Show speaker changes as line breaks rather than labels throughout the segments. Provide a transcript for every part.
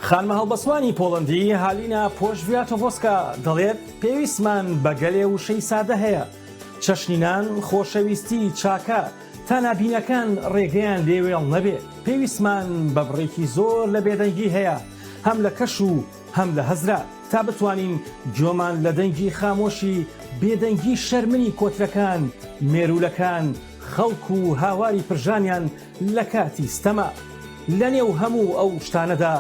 خانمە هەڵبەسوانی پۆڵەندی هالینا پۆشڤیاتۆڤۆسکا دەڵێت پێویستمان بە گەلێ وشەی سادە هەیە. چەشنینان خۆشەویستی چاکە تا نابینەکان ڕێگەیان لێوێڵ نەبێت. پێویستمان بە بڕێکی زۆر لە بێدەنگی هەیە، هەم لە کەش و هەم لە هەزرا، تا بتوانین گوێمان لە دەنگی خامۆشی بێدەنگی شەرمنی کۆترەکان، مێرولەکان، خەڵک و هاواری پرژانیان لە کاتی ستەما لە نێو هەموو ئەو شتانەدا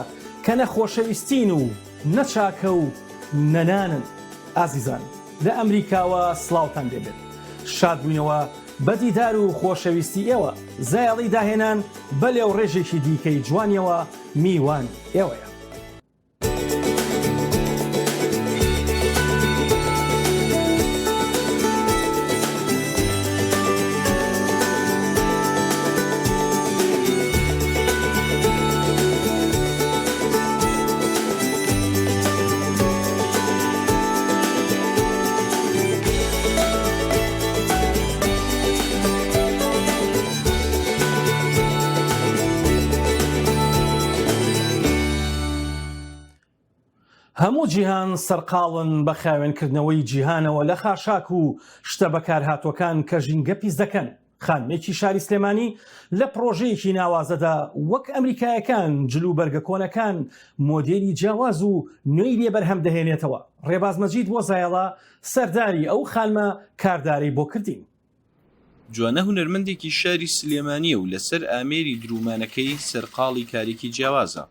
کە نەخۆشەویستین و نەچاکە و نەنانن. ئازیزان، لە ئەمریکاوە سڵاوتان دەبێت. شاد بووینەوە بە دیدار و خۆشەویستی ئێوە. زایاڵی داهێنان بەلێو ڕێژێکی دیکەی جوانیەوە میوان ئێوەیە. هەموو جیهان سەرقاڵن بە خاوێنکردنەوەی جیهانەوە لە خاشاک و شتە بەکارهاتوەکان کە ژینگە پیس دەکەن. خانمێکی شاری سلێمانی لە پرۆژەیەکی ناوازەدا وەک ئەمریکایەکان جلوبەرگە کۆنەکان مۆدێلی جیاواز و نوێی لێ بەرهەم دەهێنێتەوە. ڕێباز مەجید بۆ زایەڵا سەرداری ئەو خانمە کارداری بۆ کردین.
جوانە هونەرمەندێکی شاری سلێمانیە و لەسەر ئامێری درومانەکەی سەرقاڵی کارێکی جیاوازە.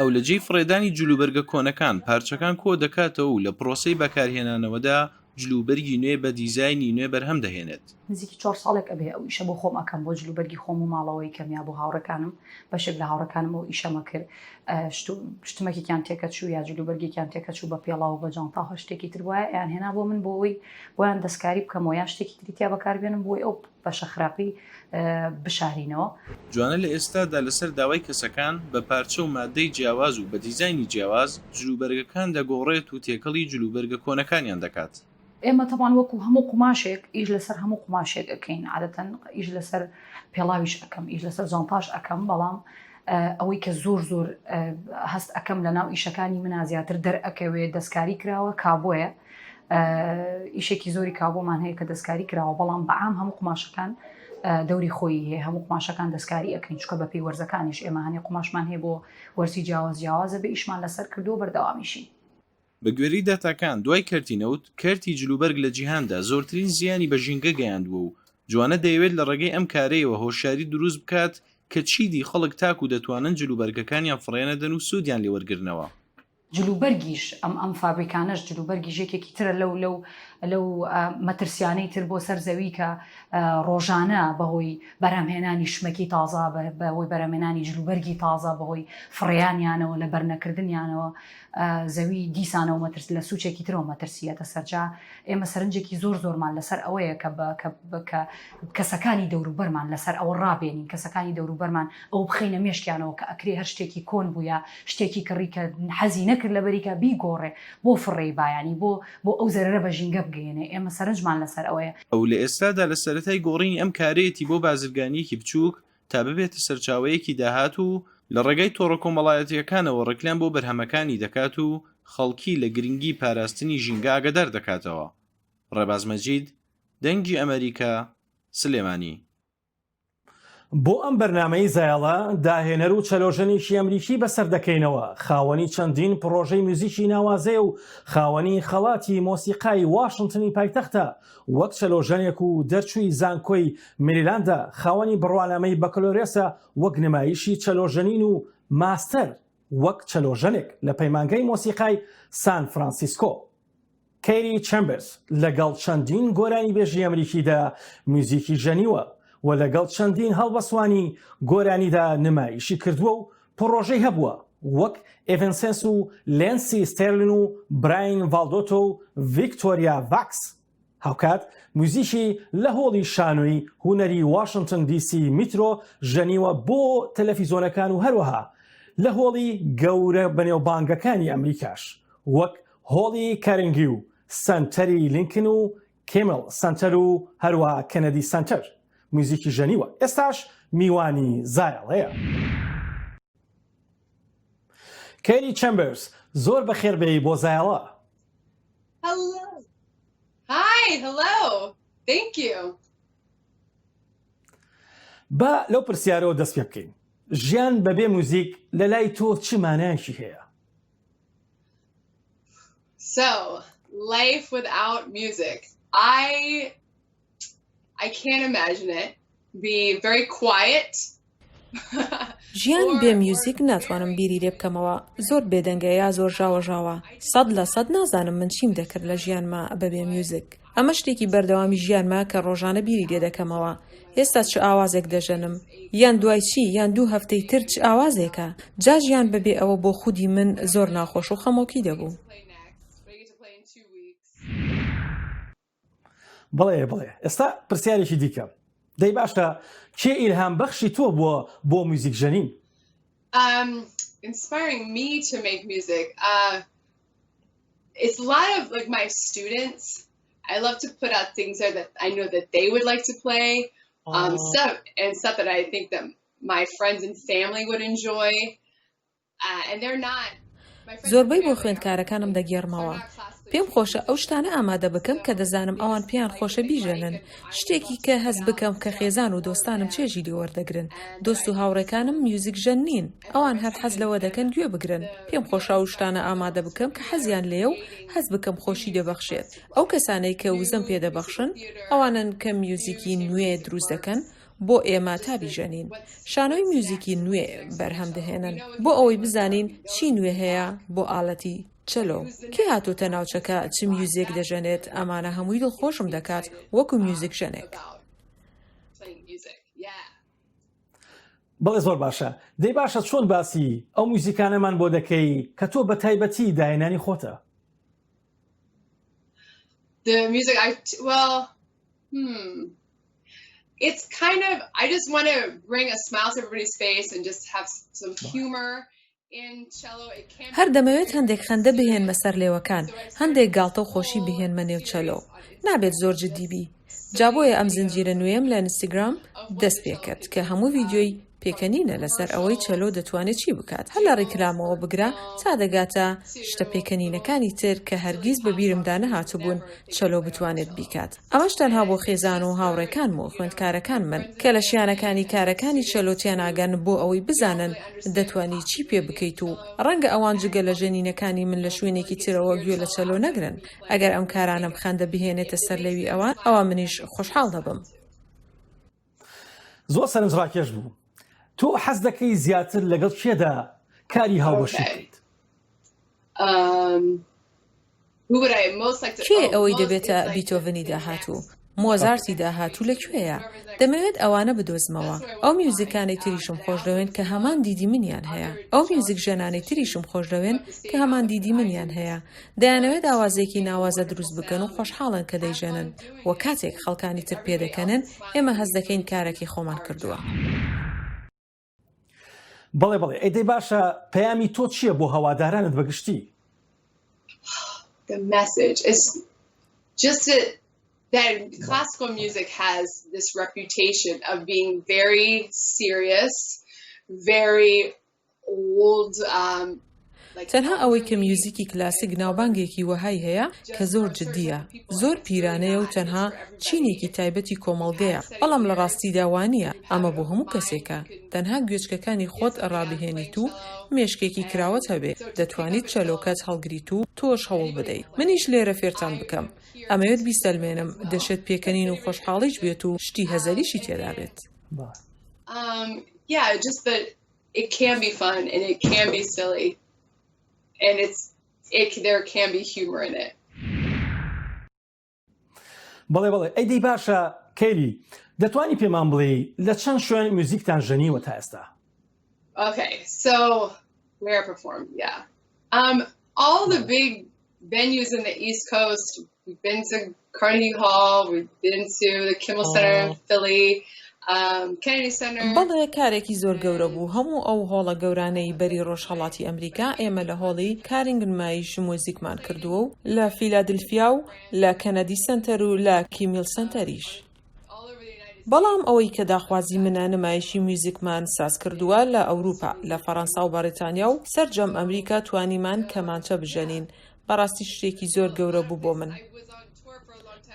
ئەو لە جێی فڕێدانی جلوبەرگە کۆنەکان پارچەکان کۆ دەکاتەوە و لە پرۆسەی بەکارهێنانەوەدا جلوبەرگی نوێ بە دیزایانی نوێ بەرهەم دەهێنێت.
نزیکی 4 ساڵێک ئەبێ ئەو ئیشە بۆ خۆم ئەەکەم بۆ جلوبەرگی خۆم و ماڵەوەی کەمیا بۆ هاوڕەکانم بەشێک لە هاوڕەکانم و ئیشەمە کرد. شتمەکێکیان تێکەچوو یا جلوبەرگێکیان تێکەچوو بە پێڵاو بە جانتا هەشتێکی تر وایە یان هێنا بۆ من بۆەوەی بۆیان دەستکاری بکەمەوە یان شتێکی تریتیا بەکاربێنم بۆی ئەو بەشە خراپی بشارینەوە.
جوانە لە ئێستادا لەسەر داوای کەسەکان بە پارچە و مادەی جیاواز و بە دیزایانی جیاواز جلوبەرگەکان دەگۆڕێت و تێکەڵی جلوبەرگە کۆنەکانیان دەکات.
ئێمە تەوان وەکو هەموو قماشێک ئیش لەسەر هەموو قماشێک ئەەکەین عادەتەن ئیش لەسەر پێڵاویش ئەەکەم ئیش لەسەر جانتاش ئەەکەم، بەڵام ئەوەی کە زۆر زۆر هەست ئەەکەم لە ناو ئیشەکانی منە زیاتر دەرئەکەوێت دەستکاری کراوە کابۆیە ئیشێکی زۆری کابۆمان هەیە کە دەستکاری کراوە، بەڵام بەعام هەموو قماشەکان دەوری خۆی هەیە، هەموو قماشەکان دەستکاری ئەەکەین چکە بە پێی وەرزەکانیش ئێمە هەنێ قماشمان هەیە بۆ وەرزی جیاوازە بە ئیشمان لەسەر کردو بەردەوامیشی.
بە گوێرەی داتاکان دوای کەرتینەوت کەرتی جلوبەرگ لە جیهاندا زۆرترین زیانی بە ژینگە گەیاندووە و جوانە دەیەوێت لە ڕێگەی ئەم کارەیەوە هۆشیاری دروست بکات کە چیدی خەڵک تاکو دەتوانن جلوبەرگەکانیان فڕێنەدەن و سوودیان لێوەرگرنەوە.
جلوبەرگیش ئەم فابریکانەش جلوبەرگی ژێکێکی ترە لەو مەترسیانەی تر بۆ سەر زەوی کە ڕۆژانە بەهۆی بەرهەمهێنانی شمەکی تازە بەهۆی بەرهەمهێنانی جلوبەرگی تازە بەهۆی فڕیانیانەوە لە بەرنەکردنیانەوە زەوی دیسانەوە مەترس لە سوچێکی ترەوە مەترسیەتە سەرجا. ئێمە سەرنجێکی زۆر زۆرمان لەسەر ئەوەیە کە کەسەکانی دەوروبەرمان لەسەر ئەوە ڕابێنین، کەسەکانی دەوروبەرمان ئەو بخینە مێشکیانەوە کە ئەکرێ هەر شتێکی کۆن بووە شتێکی کڕی کە حەزی نەکرد لە بەریکە بیگۆڕێ بۆ فڕێی بایانی بۆ ئەو زەرەرە بە ژینگە بگەێنێ. ئێمە سەرنجمان لەسەر ئەوەیە.
ئەو لە ئێستادا لە سەرەتای گۆڕینی ئەم کارەیەتی بۆ بازرگانیەکی بچووک تا ببێتە سەرچاوەیەکی داهات و لە ڕێگەی تۆڕە کۆمەڵایەتیەکانەوە ڕێکلام بۆ بەرهەمەکانی دەکات و خەڵکی لە گرنگی پاراستنی ژینگە ئاگادار دەکاتەوە. ڕێباز مەجید، دەنگی ئەمریکا، سلێمانی.
بۆ ئەم بەرنامەی زایاڵە داهێنەر و چەلۆژنێکی ئەمریکی بەسەر دەکەینەوە. خاوەنی چەندین پرۆژەی موزیکی ناوازێ و خاوەنی خەڵاتی مۆسیقای واشنگتنی پایتەختە، وەک چەلۆژنێک و دەرچووی زانکۆی مێریلاندا خاوەنی بڕوانامەی بەکلۆرێسە، وەک نمایشی چەلۆژنین و ماستەر وەک چەلۆژنێک لە پەیمانگەی مۆسیقای سان فرانسیسکۆ. کەیری چەمبرز لەگەڵ چەندین گۆرانی بێژی ئەمریکیدا موزیکی ژەنیوە و لەگەڵ چەندین هەڵبەسوانی گۆرانیدا نمایشی کردووە و پرۆژەی هەبووە وەک ئێڤنسنس و لێنسی ستێرلین و براین ڤالدۆتۆ و ڤیکتۆریا ڤاکس. هاوکات موزیکی لە هۆڵی شانۆی هونەری واشنگتن دیسی میترۆ ژەنیوە بۆ تەلەڤیزۆنەکان و هەروەها لە هۆڵی گەورە بەنێوبانگەکانی ئەمریکاش وەک هۆڵی کارنگی و سنتەری لینکن و کێمل سنتەر و هەروەها کەنەدی سنتەر موزیکی ژەنیوە. ئێستاش میوانی زایاڵەیە. کەری چەمبرز زۆر بەخێربێی بۆ زایاڵە.
Hello. Hi, hello. Thank you.
با لەو پرسیارەوە دەست پێ بکەین. ژیان بەبێ موزیک لە لای تۆ چ مانایەکی هەیە؟
So, life without music. I can't imagine it. Be very quiet.
ژیان بێ میوزیک ناتوانم بیری لێ بکەمەوە. زۆر بێدەنگە یا زۆر ژاوە 100% نازانم من چیم دەکرد لە ژیانما بەبێ میوزیک. ئەمە شتێکی بەردەوامی ژیانما کە ڕۆژانە بیری لێ دەکەمەوە. ئێستا چ ئاوازێک دەژەنم یان دوای چی یان 2 هەفتەی تر چ ئاوازێکە. جا ژیان بەبێ ئەوە بۆ خودی من زۆر ناخۆش و خەمۆکی دەبوو.
بڵێ ئێستا پرسیارێکی دیکە. دەی باشە کێ ئیلهام بەخشی تۆ بۆ موزیک ژەنین؟
Inspiring me to make music. It's a lot of like my students. I love to put out things that I know that they would like to play. Stuff that I think that my friends and family would enjoy. And they're not.
زۆربەی بۆ خوێندکارەکانم دەگێڕمەوە. پێم خۆشە ئەو شتانە ئامادە بکەم کە دەزانم ئەوان پێیان خۆشە بیژێنن. شتێکی کە هەست بکەم کە خێزان و دۆستانم چێژی لێوەردەگرن. دۆست و هاوڕێکانم میوزیک ژەن نین. ئەوان هەر حەز لەوە دەکەن گوێ بگرن. پێم خۆشە ئەو شتانە ئامادە بکەم کە حەزیان لێە و هەست بکەم خۆشی دەبەخشێت. ئەو کەسانەی کە وزەم پێدەبەخشن ئەوانن کە میوزیکی نوێ دروست دەکەن بۆ ئێمە تا بیژەنین. شانۆی میوزیکی نوێ بەرهەم دەهێنن بۆ ئەوەی بزانین چی نوێ هەیە بۆ ئاڵەتی چلۆ. کێ هاتوتە ناوچەکە چ میوزیک دەژەنێت؟ ئەمانە هەمووی دڵخۆشم دەکات وەکو میوزیک ژەنێک.
بەڵێ زۆر باشە. دەی باشە چۆن باسی ئەو موزیکانەمان بۆ دەکەی کە تۆ بە تایبەتی داهێنانی خۆتە؟
The music it's kind of, I just want to bring a smile to everybody's face and just have some humor in cello. It can
هەر دەمەوێت هەندێک خەندە بهێنمە سەر لێوەکان، هەندێک گاڵتە و خۆشی بهێنمە نێو چەلۆ. نابێت زۆر جددی بی. جا بۆیە ئەم زنجیرە نوێم لە ئینستاگرام دەست پێ کرد کە هەموو ڤیدیۆی پێکەنینە لەسەر ئەوەی چەلۆ دەتوانێت چی بکات. هەر لە ڕێکلامەوە بگرا تا دەگاتە شتە پێکەنینەکانی تر کە هەرگیز بە بیرمدا نەهاتوبوون چەلۆ بتوانێت بیکات. ئەمەش تەنها بۆ خێزان و هاوڕێکانم و خوێندکارەکان من کە لە شیانەکانی کارەکانی چەلۆ تێناگەن بۆ ئەوەی بزانن دەتوانی چی پێ بکەیت و ڕەنگە ئەوان جگە لە ژەنینەکانی من لە شوێنێکی ترەوە گوێ لە چەلۆ نەگرن. ئەگەر ئەم کارانم خەندە بهێنێتە سەر لەوی ئەوە منیش خۆشحاڵ دەبم.
زۆر سەرنجڕاکێش بوو. تۆ حەز دەکەی زیاتر لەگەڵ کێدا کاری هاوبەشی بکەیت؟
کێ ئەوەی دەبێتە بیتۆڤنی داهاتوو؟ مۆزارتی داهاتوو لەکوێیە؟ دەمەوێت ئەوانە بدۆزمەوە. ئەو میوزیکانەی تریشم خۆش دەوێن کە هەمان دیدی منیان هەیە. ئەو میوزیک ژەنانەی تریشم خۆش دەوێن کە هەمان دیدی منیان هەیە. دەیانەوێت ئاوازێکی ناوازە دروست بکەن و خۆشحاڵن کە دەیژێنن. و کاتێک خەڵکانی تر پێدەکەنن ئێمە هەست دەکەین کارێکی خۆمان کردووە.
بەڵێ ئەدەی باشە پەیامی تۆ چییە بۆ هەوادارانت بەگشتی؟
The message is just that classical music has this reputation of being very serious, very old.
تەنها ئەوەی کە میوزیکی کلاسیک ناوبانگێکی وەهای هەیە کە زۆر جددیە، زۆر پیرانەیە و تەنها چینێکی تایبەتی کۆمەڵگەیە، بەڵام لە ڕاستیدا وانییە. ئەمە بۆ هەموو کەسێکە. تەنها گوێچکەکانی خۆت ڕابهێنیت و مێشکێکی کراوەت هەبێ، دەتوانیت چەلۆکەت هەڵگریت و تۆش هەوڵ بدەیت. منیش لێرە فێرتان بکەم. ئەمەوێت بیسەلمێنم دەشێت پێکەنین و خۆشحاڵیش بێت و شتی هەزەریشی تێدا بێت.
Yeah, just that it can be fun and it can be silly. And there can be humor in it.
بەڵێ ئەدەی باشە کەیری دەتوانی پێمان بڵێ لە چەند شوێن موزیکتان ژەنیوە تا ئێستا؟
Okay, so where I performed, yeah. All the big venues in the East Coast. We've been to Carnegie Hall. We've been to the Kimmel Center in Philly. Kennedy Center.
بەڵێ کارێکی زۆر گەورە بوو. هەموو ئەو هۆڵە گەورانەی بەری ڕۆژهەڵاتی ئەمریکا ئێمە لە هۆڵی کارینگنمایش مۆزیکمان کردووە و لە فیلادلفیا و لە کەنەدی سنتەر و لە کیمیل سنتەریش. بەڵام ئەوەی کە داخوازی منە نمایشی میوزیکمان ساز کردووە لە ئەوروپا لە فەڕەنسا و بەریتانیا و سەرجەم ئەمریکا توانیمان کەمانچە بژەنین بەڕاستی شتێکی زۆر گەورە بوو بۆ من.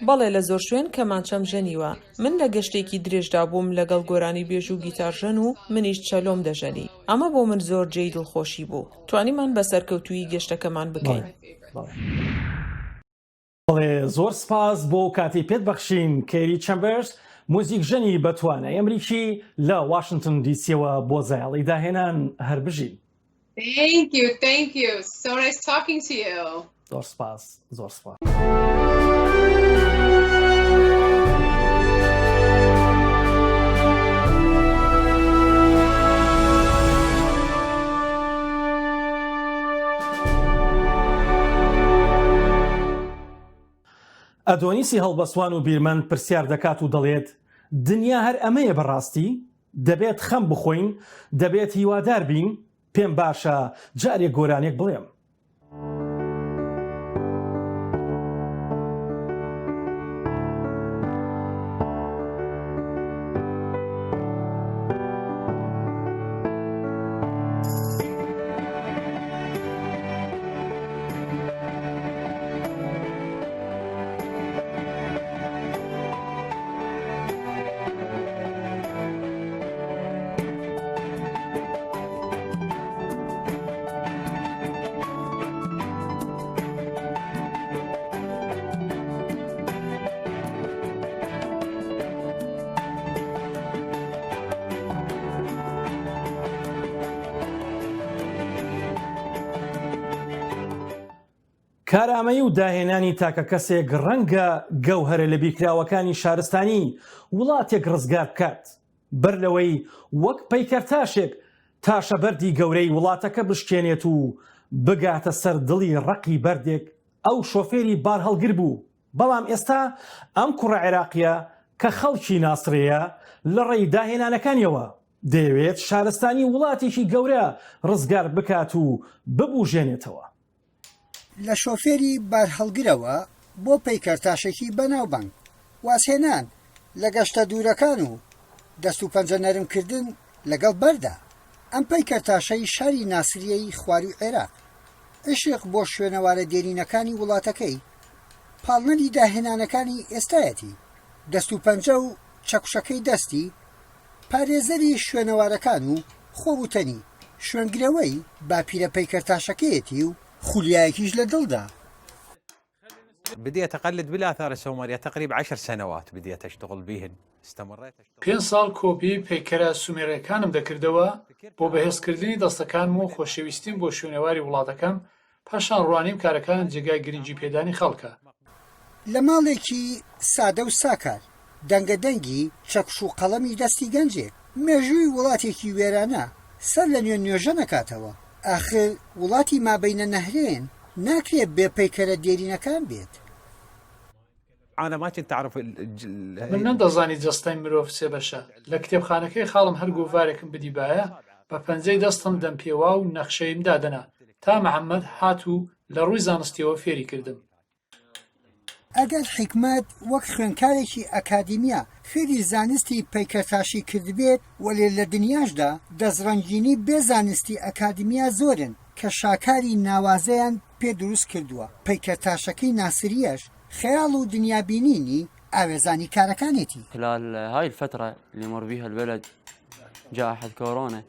بەڵێ لە زۆر شوێن کەمانچەم ژەنیوە. من لە گەشتێکی درێژدا بووم لەگەڵ گۆرانی بێژ و گیتارژەن و منیش چەلۆم دەژەنی. ئەمە بۆ من زۆر جێی دڵخۆشی بوو. توانیمان بە سەرکەوتووی گەشتەکەمان بکەین.
بەڵێ زۆر سپاس بۆ کاتی پێت بەخشین کێری چەمبەرس موزیک ژەنی بەتوانای ئەمریکی لە واشنگتن دیسیەوە بۆ زایاڵی داهێنان هەربژین.
Thank you. So nice talking to you.
زۆر سپاس زۆر سپاس. ئەدۆنیسی هەڵبەسوان و بیرمەند پرسیار دەکات و دەڵێت دنیا هەر ئەمەیە بەڕاستی؟ دەبێت خەم بخۆین، دەبێت هیوادار بین، پێم باشە جارێک گۆرانێک بڵێم. کارامەیی و داهێنانی تاکە کەسێک ڕەنگە گەوهرە لە بیرکراوەکانی شارستانی وڵاتێک ڕزگار بکات بەر لەوەی وەک پەیکەرتاشێک تاشە بەردی گەورەی وڵاتەکە بشکێنێت و بگاتە سەر دڵی ڕقی بەردێک ئەو شۆفێری بار هەڵگر بوو. بەڵام ئێستا ئەم کوڕە عێراقیە کە خەڵکی ناسرەیە لە ڕێی داهێنانەکانیەوە دەیەوێت شارستانی وڵاتێکی گەورە ڕزگار بکات و ببوژێنێتەوە.
لە شۆفێری بارهەڵگرەوە بۆ پەیکەرتاشێکی بەناوبانگ واسهێنان لە گەشتە دوورەکان و دەست و پەنجە نەرمکردن لەگەڵ بەردا. ئەم پەیکەرتاشەی شاری ناسریەی خواروی عێراق عشق بۆ شوێنەوارە دێرینەکانی وڵاتەکەی پاڵنەری داهێنانەکانی ئێستایەتی دەست و پەنجە و چەکوشەکەی دەستی پارێزەری شوێنەوارەکان و خۆبوتنی شوێنگرەوەی باپیرە پەیکەرتاشەکەیەتی و خولیایەکیش لە دڵدا.
بديت أقلد بالآثار السومرية تقريبا 10 سنوات بديت أشتغل بهن استمريت
5 ساڵ کۆپی پەیکەرە سومێرەکانم دەکردەوە بۆ بەهێزکردنی دەستەکانم و خۆشەویستیم بۆ شوێنەواری وڵاتەکەم پاشان ڕوانیم کارەکان جێگای گرنگی پێدانی خەڵکە.
لە ماڵێکی سادە و ساکار دەنگەدەنگی چەکش و قەڵەمی دەستی گەنجێک مێژووی وڵاتێکی وێرانە سەر لە نوێ نوێژە نەکاتەوە. ئاخر وڵاتی مابەینە نەهرێن ناکرێت بێ پەیکەرە دێرینەکان بێت.
أنا ما كنت أعرف
من نەدەزانی جەستەی مرۆڤ سێ بەشە. لە کتێبخانەکەی خاڵم هەر گۆڤارێکم بدیبایە بە پەنجەی دەستم دەم پێوا و نەخشەیم دادەنا تا محەممەد هات و لە ڕووی زانستیەوە فێری کردم.
ئەگەر حکمت وەک خوێنکارێکی ئەکادیمیا فێری زانستی پەیکەرتاشی کردبێت وەلێ لە دنیاشدا دەستڕەنجینی بێ زانستی ئەکادیمیا زۆرن کە شاکاری ناوازەیان پێ دروست کردووە. پەیکەرتاشەکەی ناسریەش خەیاڵ و دنیابینینی ئاوێزانی کارەکانێتی.
خلال هاي الفترة اللي مر بيها البلد جائحة كورونا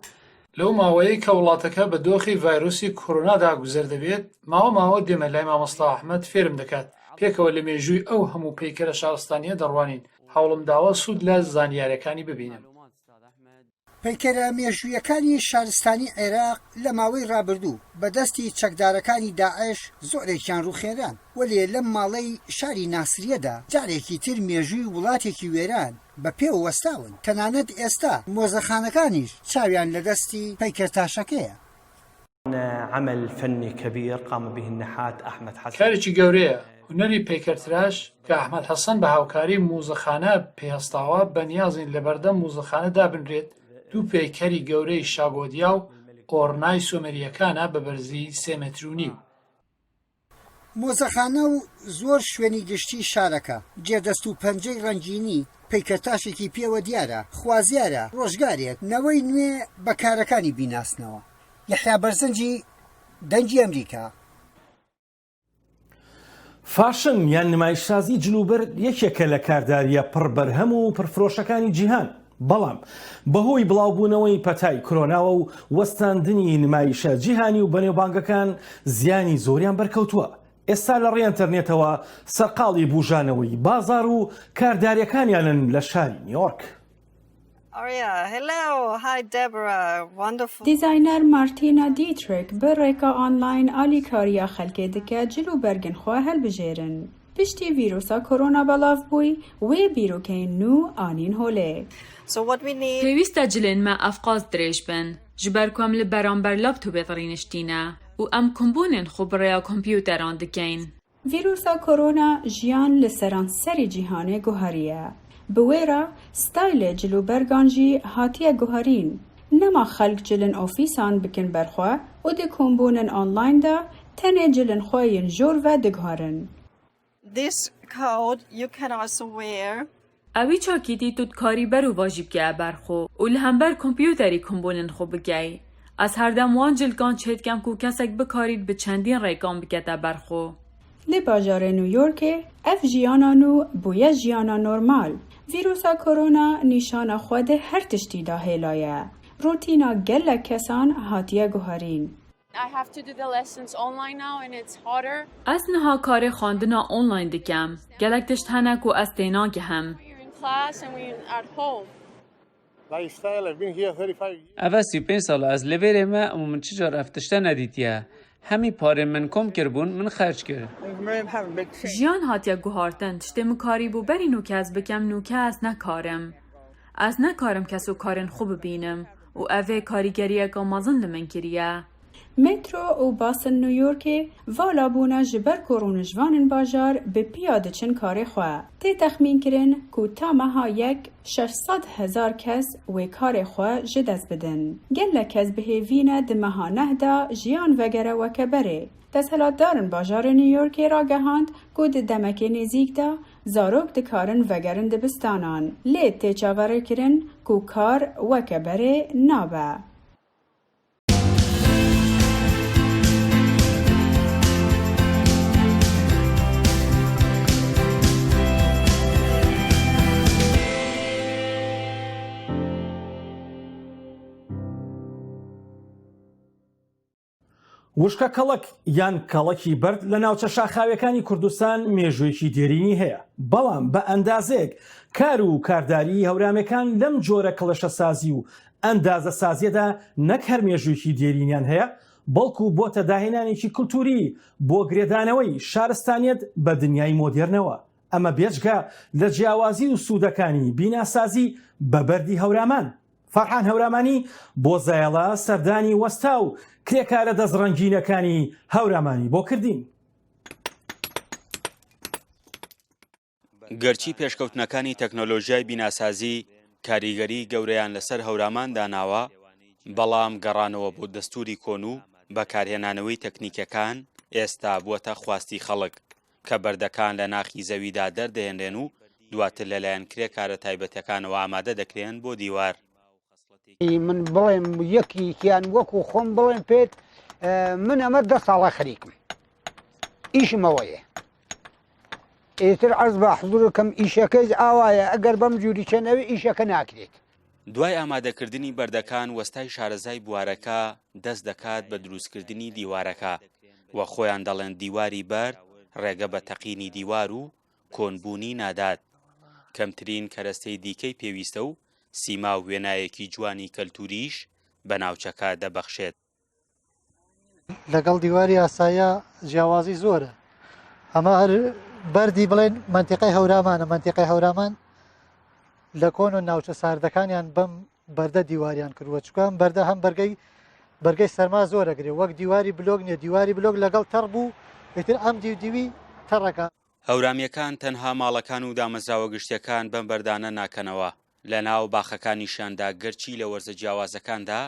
لەو ماوەیە کە وڵاتەکە بە دۆخی ڤایرۆسی کۆرۆنادا گوزەر دەبێت ماوە دێمە لای مامۆستا ئەحمەد فێرم دەکات پێکەوە لە مێژووی ئەو هەموو پەیکەرە شارستانیە دەڕوانین هەوڵم داوە سوود لە زانیاریەکانی ببینم.
پەیکەرە مێژوویەکانی شارستانی عێراق لە ماوەی ڕابردوو بەدەستی چەکدارەکانی داعش زۆرێکیان ڕوخێنران وەلێ لەم ماڵەی شاری ناسریەدا جارێکی تر مێژووی وڵاتێکی وێران بە پێوە وەستاون. تەنانەت ئێستا مۆزەخانەکانیش چاویان لە دەستی پەیکەرتاشەکەیە.
عمل فني كبير قام به النحات أحمد حسن.
کارێکی گەورەیە هونەری پەیکەرتراش کە ئەحمەد حەسەن بە هاوکاری موزەخانە پێهێستاوە بە نیازین لە بەردەم موزەخانە دابنرێت. دوو پەیکەری گەورەی شاگۆدیا و ئۆڕنای سۆمەریەکانە بە بەرزی 3 متر و نیو.
مۆزەخانە و زۆر شوێنی گشتی شارەکە جێدەست و پەنجەی ڕەنگینی پەیکەرتاشێکی پێوە دیارە خوازیارە ڕۆژگارێک نەوەی نوێ بەکارەکانی بیناسنەوە. یەحیا بەرزنجی دەنگی ئەمریکا.
فاشن یان نمایشسازی جلوبەر یەکێکە لە کارداریە پڕبەرهەم و پرفرۆشەکانی جیهان، بەڵام بەهۆی بڵاوبوونەوەی پەتای کۆرۆناوە و وەستاندنی نمایشە جیهانی و بەنێوبانگەکان زیانی زۆریان بەرکەوتووە. ئێستا لە ڕێ ئینتەرنێتەوە سەرقاڵی بوژانەوەی بازار و کارداریەکانیانن لە شاری نیویۆرک.
دیزاینەر مارتینە دیتریک بە ڕێکە ئۆنلاین ئالیکاریە خەلکێ دکە جلو بەرگنخوا هەلبژێرن. پشتی ڤیرۆسا کۆرۆنا بەڵاو بووی وێ بیرۆکەین نو ئانین هۆلێ.
پێویستە جلێنمە ئەفقاز درێژ بن ji ber ku em li beramber laptopê rîniştîne û em kombûnên xwe bi rêya kompyûteran dikein.
ڤیرۆسا کۆرۆنا ژیان لە سەرانسەری جیهانê guheriye. Bi wê re stayلê cilûbergan jî hatiye guherîn. Nema xelk cilin ofîsan bikin berxwe û di kombûnên online de tenê cilin xwe yên jor ve diguherin.
Evî çakîtî tu dikarî ber û vajî bike berxwe û li hember kompyûterî kombûnên xwe bikey. Ez herdem wan cilkan çêdikem ku kesek bikarît bi çendîn rêkan bikete berxwe.
Li bajarê Newyorkê ev jiyana nû bûye jiyana normal. Vîrusa korona nîşana xwe di her tiştî da hêlaye. Rutîna gelek kesan hatiye guherîn.
Ez niha karê xwandina online dikem. Gelek tişt hene ku ez tê nagihem.
Ev 35 sal ez li vêrê me û min çi car ev tişte nedîtiye. Hemî parên min kom kirbûn min xerc kir.
Jiyan hatiye guhartin tiştê min karî bû berî nû kes bikem nûke ez nekarim. Ez nekarim kes û karên xwe bibînim û ev ê karîgeriyeka mezin li min kiriye.
Metro û basên Newyorkê vala bûne ji ber ku rûnijvanên bajar bi piya diçin karê xwe. Tê texmîn kirin ku ta meha yek 600,000 kes wê karê xwe ji dest bidin. Gelek kes bihêvîne di meha neh de jiyan vegere weke berê. Desthilatdarên bajarê New Yorkê ragihand ku di demekê nêzik de zarok dikarin vegerin dibistanan. Lê tê çaverê kirin ku kar weke berê nabe.
وشکە کەڵک یان کەڵکی بەرد لە ناوچە شاخاویەکانی کوردستان مێژوویەکی دێرینی هەیە، بەڵام بە ئەندازێک کار و کارداری هەورامەکان لەم جۆرە کەڵەشە سازی و ئەندازە سازیەدا نەک هەر مێژوویەکی دێرینیان هەیە، بەڵکو بۆتە داهێنانێکی کولتوری بۆ گرێدانەوەی شارستانیەت بە دنیای مۆدێرنەوە. ئەمە بێجگە لە جیاوازی و سوودەکانی بیناسازی بە بەردی هەورامان. فەرحان هەورامانی بۆ زایەڵە سەردانی وەستا و کرێکارە دەستڕەنگینەکانی هەورامانی بۆ کردین.
گەرچی پێشکەوتنەکانی تەکنۆلۆژیای بیناسازی کاریگەری گەورەیان لەسەر هەورامان داناوە، بەڵام گەڕانەوە بۆ دەستوری کۆن و بەکارهێنانەوەی تەکنیکەکان ئێستا بووەتە خواستی خەڵک کە بەردەکان لە ناخی زەویدا دەردەهێنرێن و دواتر لەلایەن کرێکارە تایبەتەکانەوە ئامادە دەکرێن بۆ دیوار.
من بڵێم یەکیان وەکو خۆم بڵێم پێت من ئەمە 10 ساڵە خەریکم ئیشمەوەیە ئێتر عەرز بە حزورەکەم ئیشەکەی ئاوایە ئەگەر بەم جووری چەنەوەی ئیشەکە ناکرێت.
دوای ئامادەکردنی بەردەکان وەستای شارەزای بوارەکە دەست دەکات بە دروستکردنی دیوارەکە وە خۆیان دەڵێن دیواری بەر ڕێگە بە تەقینی دیوار و کۆنبوونی نادات. کەمترین کەرەستەی دیکەی پێویستە و سیما و وێنایەکی جوانی کەلتوریش بە ناوچەکە دەبەخشێت.
لەگەڵ دیواری ئاسایە جیاوازی زۆرە، ئەمە هەر بەردی بڵێن منتیقەی هەورامانە. منتیقەی هەورامان لە کۆن و ناوچە ساردەکانیان بەم بەردە دیواریان کردووە، چکان بەردە هەم بەرگەی سەرما زۆرەگرێ، وەک دیواری بلۆگ نیە. دیواری بلۆگ لەگەڵ تەڕ بوو ئێتر ئەم دیوی تەڕەکە.
هەورامیەکان تەنها ماڵەکان و دامەزراوە گشتیەکان بەم بەردانە ناکەنەوە. لە ناو باخەکانیشاندا گەرچی لە وەرزە جیاوازەکاندا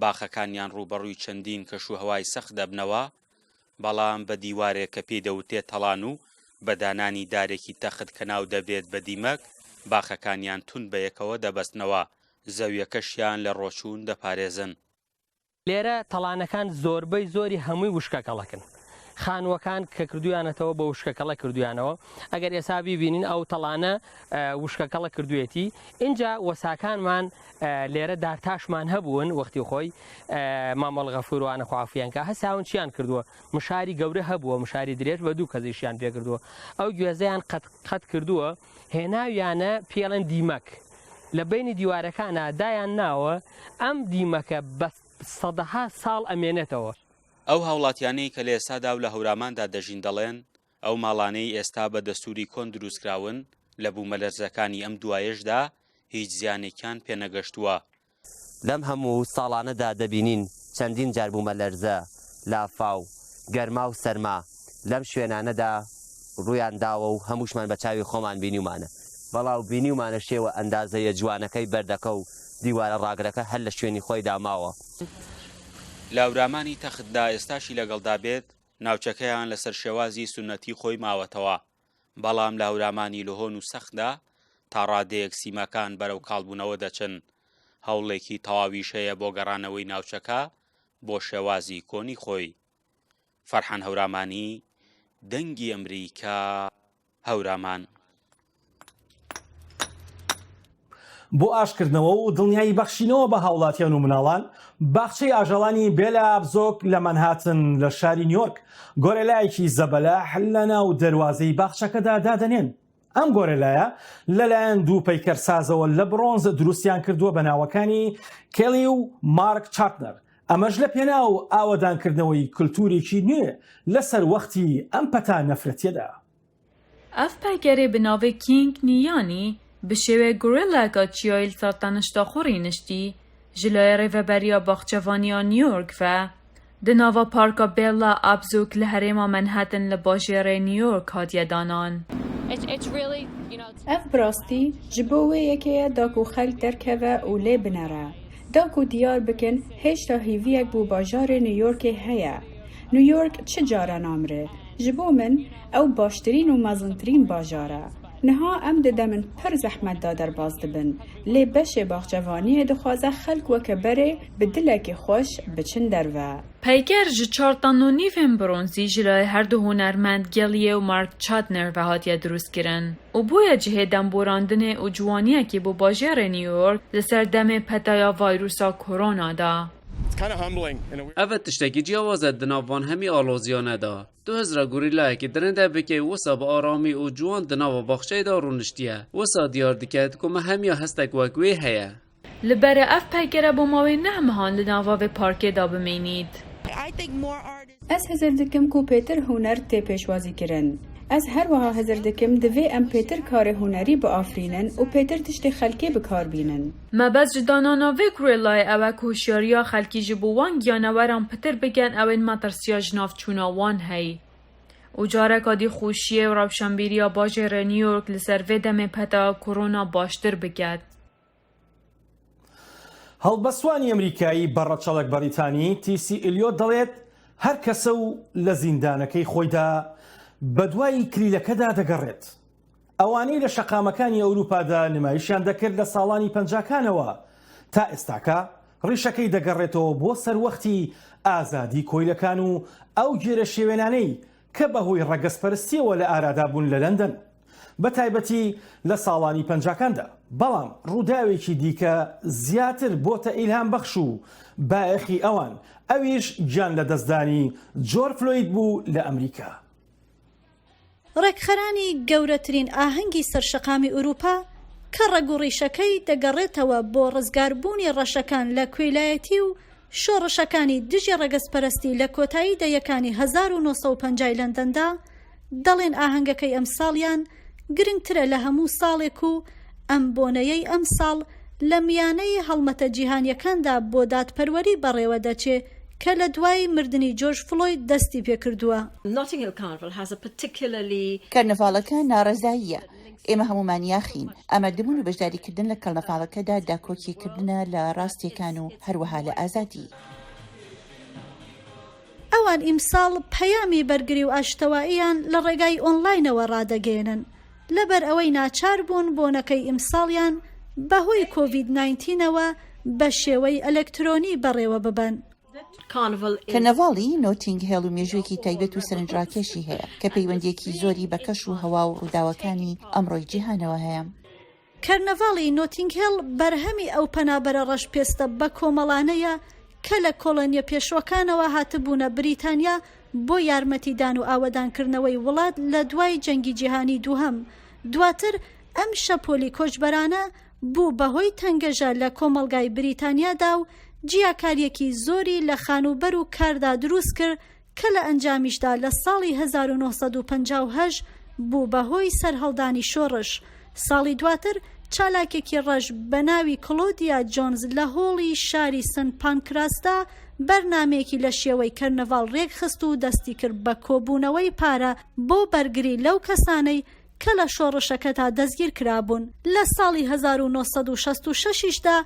باخەکانیان ڕوبەڕووی چەندین کەشوهەوای سەخت دەبنەوە، بەڵام بە دیوارێک کە پێی دەوتێت تەڵان و بەدانانی دارێکی تەخت کە ناو دەبێت بە دیمەک باخەکانیان تون بە یەکەوە دەبەستنەوە زەویەکەشیان لە ڕۆچوون دەپارێزن.
لێرە تەڵانەکان زۆربەی زۆری هەمووی وشکەکەڵەکن. خانووەکان کە کردویانەتەوە بە وشکەکەڵە کردویانەوە ئەگەر ئێستا بیبینین ئەو تەڵانە وشکەکەڵە کردوێتی اینجا وەساکانمان لێرە دارتاشمان هەبوون وەختی خۆی مامەڵ غەفوروانە خوافیان کە هەساون چیان کردووە مشاری گەورە هەبووە مشاری درێژ بە دوو کەزیشیان پێ کردووە ئەو گوێزەیان قەت کردووە هێناویانە پێڵەن دیمەک لە بینی دیوارەکانە دایان ناوە ئەم دیمەکە بە سەدەها ساڵ ئەمێنێتەوە.
ئەو هاوڵاتیانەی کە لە ئێستادا و لە هەوراماندا دەژین دەڵێن ئەو ماڵانەی ئێستا بە دەستوری کۆن دروستکراون لە بوومەلەرزەکانی ئەم دوایەشدا هیچ زیانێکیان پێنەگەشتووە.
لەم هەموو ساڵانەدا دەبینین چەندین جار بوومەلەرزە لافاو گەرما و سەرما لەم شوێنانەدا ڕوویان داوە و هەمووشمان بە چاوی خۆمان بینیومانە بەڵاو بینیومانە شێوە ئەندازەیە جوانەکەی بەردەکە و دیوارە ڕاگرەکە هەر لە شوێنی خۆی داماوە.
لە هەورامانی تەختدا ئێستاشی لەگەڵدا بێت ناوچەکەیان لەسەر شێوازی سونەتی خۆی ماوەتەوە بەڵام لە هەورامانی لەهۆن و سەختدا تا ڕادەیەک سیمەکان بەرەو کاڵبوونەوە دەچن هەوڵێکی تەواویش هەیە بۆ گەڕانەوەی ناوچەکە بۆ شێوازی کۆنی خۆی. فەرحان هەورامانی دەنگی ئەمریکا هەورامان.
بۆ ئاشکردنەوە و دڵنیایی بەخشینەوە بە هاوڵاتیان و مناڵان باخچەی ئاژەڵانی بێلا ئابزۆک لە مەنهاتن لە شاری نیویۆرک گۆرێلایەکی زەبەلاح لە ناو دەواازەی باخچەکەدا دادەنێن. ئەم گۆرێلایە لەلایەن دوو پەیکەرسازەوە لە برۆنز دروستیان کردووە بە ناوەکانی کێلی و مارک چارتنەر. ئەمەش لە پێناو ئاوەدانکردنەوەی کللتورێکی نوێ لەسەر وەختی ئەم پەتا نەفرەتیەدا.
ئەف پەیکەرێ بناوێ کینگ نیانی bi şêwê gorîleka çiyayî li ser tenişta xurî niştî ji laya rêveberiya baxçevaniya New York ve di nava parka Bella Abzug li herêma Manhattan li bajêrê New York hatiye danan.
Ev bi rastî ji bo wê yekê da ku xelk derkeve û lê binere. Da ku diyar bikin hêşta hîviyek bû bajarê New Yorkê heye. New York çi caran amre? Ji bo min ew baştirîn û mezintirîn bajar e. Niha em didemin pir zehmet da derbas dibin. Lê beşê baxçevaniyê dixwaze xelk weke berê bi dilekî xweş biçin derve.
Peyker ji çartan û nîvên bronzî ji laya her du hunermend Gelliye û Mark Chardner ve hatiye drûstkirin. û bûye cihê demborandinê û ciwaniyekî bû bajarê New York li ser demê petaya vayrûsa korona da.
Evet tiştekî ciyawazet di navan hemî aloziyane da. Du hezra gorîlayekî dirinde bike wisa bi aramî û ciwan di nava baxçeyê da rûniştiye. Wisa diyar dike ku me hemiya hestek wek wê heye.
Li bere ev peykere bo mavê nehmehan li nava vê parkê da bimînît.
Ez hezir dikim ku pêtir huner tê pêşwazî kirin. Ez her wiha hezir dikim divê em pêtir karê hunerî biafrînin û pêtir tiştê xelkê bikarbînin.
Me bez ji danana vê kurêlayê ew e ku hişyariya xelkî ji bo wan giyaneweran pitir bikin ew ên metirsiya ji navçûna wan hey. û careka dî xweşiyê û rewşenbîriya bajêrê New York li ser vê demê petaya korona baştir biket.
هەڵبەسوانی ئەمریکایی بەڕەچەڵک بەریتانی تیسی ئیلیۆت دەڵێت هەر کەسە و لە زیندانەکەی خۆیدا بە دوای کلیلەکەدا دەگەڕێت. ئەوانەی لە شەقامەکانی ئەوروپادا نمایشیان دەکرد لە ساڵانی پەنجاکانەوە تا ئێستاکە ڕیشەکەی دەگەڕێتەوە بۆ سەروەختی ئازادی کۆیلەکان و ئەو گێرە شێوێنانەی کە بەهۆی ڕەگەزپەرستیەوە لە ئارادابوون لە لەندەن بە تایبەتی لە ساڵانی پەنجاکاندا. بەڵام ڕووداوێکی دیکە زیاتر بۆتە ئیلهام بەخش و بایەخی ئەوان ئەویش گیان لە دەستدانی جۆرج فلۆید بوو لە ئەمریکا.
ڕێکخەرانی گەورەترین ئاهەنگی سەرشەقامی ئوروپا کە ڕێگوڕیشەکەی دەگەڕێتەوە بۆ ڕزگاربوونی ڕەشەکان لە کوێلایەتی و شۆڕشەکانی دژی ڕێگەزپەرستی لە کۆتایی دەیەکانی 1950 لەندەندا دەڵێن ئاهەنگەکەی ئەم ساڵیان گرنگترە لە هەموو ساڵێک و ئەم بۆنەیەی ئەم ساڵ لە میانەی هەڵمەتە جیهانیەکاندا بۆ دادپەروەری بەڕێوە دەچێت کە لە دوای مردنی جۆرج فلۆید دەستی پێکردووە.
کەرنەڤاڵەکە ناڕەزاییە. ئێمە هەمومان یاخین. ئامادەبوون و بەشداریکردن لە کەرنەڤاڵەکەدا داکۆکیکردنە لە ڕاستیەکان و هەروەها لە ئازادی.
ئەوان ئیمساڵ پەیامی بەرگری و ئاشتەواییان لە ڕێگای ئۆنلاینەوە ڕادەگەێنن لەبەر ئەوەی ناچار بوون بۆنەکەی ئیمساڵیان بەهۆی کۆڤید-19ەوە بە شێوەی ئەلەکترۆنی بەڕێوە ببەن.
کەرنەڤاڵی نۆتینگ هێڵ و مێژوویەکی تایبەت و سەرنجڕاکێشی هەیە کە پەیوەندێکی زۆری بە کەش و هەوا و ڕووداوەکانی ئەمڕۆی جیهانەوە هەیە.
کەرنەڤاڵی نۆتینگهێڵ بەرهەمی ئەو پەنابەرە ڕەشپێستە بە کۆمەڵانەیە کە لە کۆڵۆنیە پێشوەکانەوە هاتبوونە بریتانیا بۆ یارمەتیدان و ئاوەدانکردنەوەی وڵات لە دوای جەنگی جیهانی دووهەم. دواتر ئەم شەپۆلی کۆچبەرانە بوو بەهۆی تەنگەژە لە کۆمەڵگای بریتانیادا و جیاکاریەکی زۆری لە خانوبەر و کاردا دروست کرد کە لە ئەنجامیشدا لە ساڵی 1950 بوو بەهۆی سەرهەڵدانی شۆڕش. ساڵی دواتر چالاکێکی ڕەش بە ناوی کلۆدیا جۆنز لە هۆڵی شاری سن پانکراسدا بەرنامەیەکی لە شێوەی کەرنەڤاڵ ڕێک خست و دەستی کرد بە کۆبوونەوەی پارە بۆ بەرگری لەو کەسانەی کە لە شۆڕشەکەتا دەستگیر کرابوون. لە ساڵی 1966دا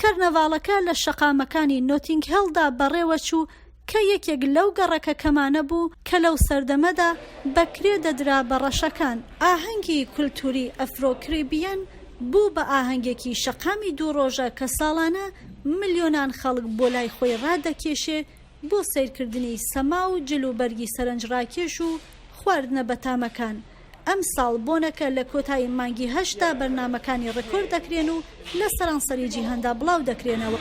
کەرنەڤاڵەکە لە شەقامەکانی نۆتینگهێڵدا بەڕێوەچوو کە یەکێک لەو گەڕەکە کەمانە بوو کە لەو سەردەمەدا بەکرێ دەدرا بە ڕەشەکان. ئاهەنگی کولتوری ئەفرۆکریبیەن بوو بە ئاهەنگێکی شەقامی دوو ڕۆژە کە ساڵانە ملیۆنان خەڵک بۆ لای خۆی ڕادەکێشێ بۆ سیرکردنی سەما و جلوبەرگی سەرنجڕاکێش و خواردنە بەتامەکان. ئەم ساڵ بۆنەکە لە کۆتایی مانگی هەشتا بەرنامەکانی ڕکۆرد دەکرێن و لە سەرانسەری جیهاندا بڵاو دەکرێنەوە.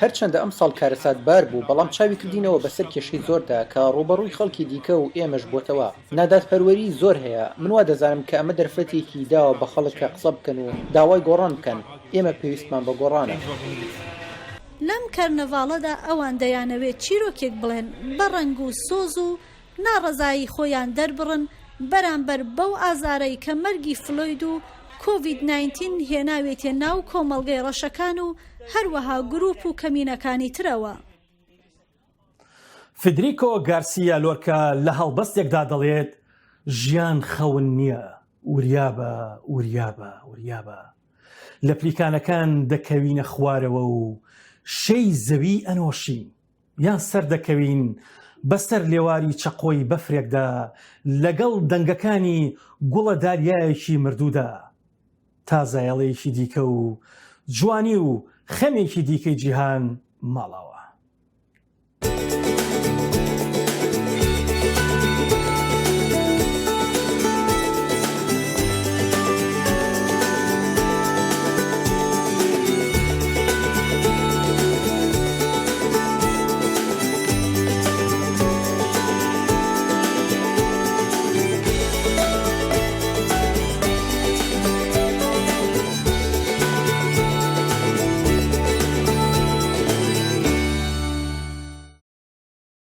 هەرچەندە ئەم ساڵ کارەساتبار بوو بەڵام چاوی کردینەوە بەسەر کێشەی زۆردا کە ڕوبەڕووی خەڵکی دیکە و ئێمەش بۆتەوە. ناداتپەروەری زۆر هەیە. من وا دەزانم کە ئەمە دەرفەتێکی داوە بە خەڵک کە قسە بکەن و داوای گۆڕان بکەن. ئێمە پێویستمان بە گۆڕانە.
لەم کەرنەڤاڵەدا ئەوان دەیانەوێت چیرۆکێک بڵێن بە ڕەنگ و سۆز و ناڕەزایی خۆیان دەربڕن بەرامبەر بەو ئازارەی کە مەرگی فلۆید و کۆڤید-19 هێناوێتێ ناو کۆمەڵگەی ڕەشەکان و هەروەها گروپ و کەمینەکانی ترەوە.
فدریکۆ گارسیا لۆرکە لە هەڵبەستێکدا دەڵێت ژیان خەون نییە، وریابە وریابە وریابە. لە پلیکانەکان دەکەوینە خوارەوە و شەی زەوی ئەنۆشین یان سەر دەکەوین بەسەر لێواری چەقۆی بەفرێکدا لەگەڵ دەنگەکانی گوڵە داریایەکی مردوودا تا زایەڵەیەکی دیکە و جوانی و خەمێکی دیکەی جیهان ماڵاوە.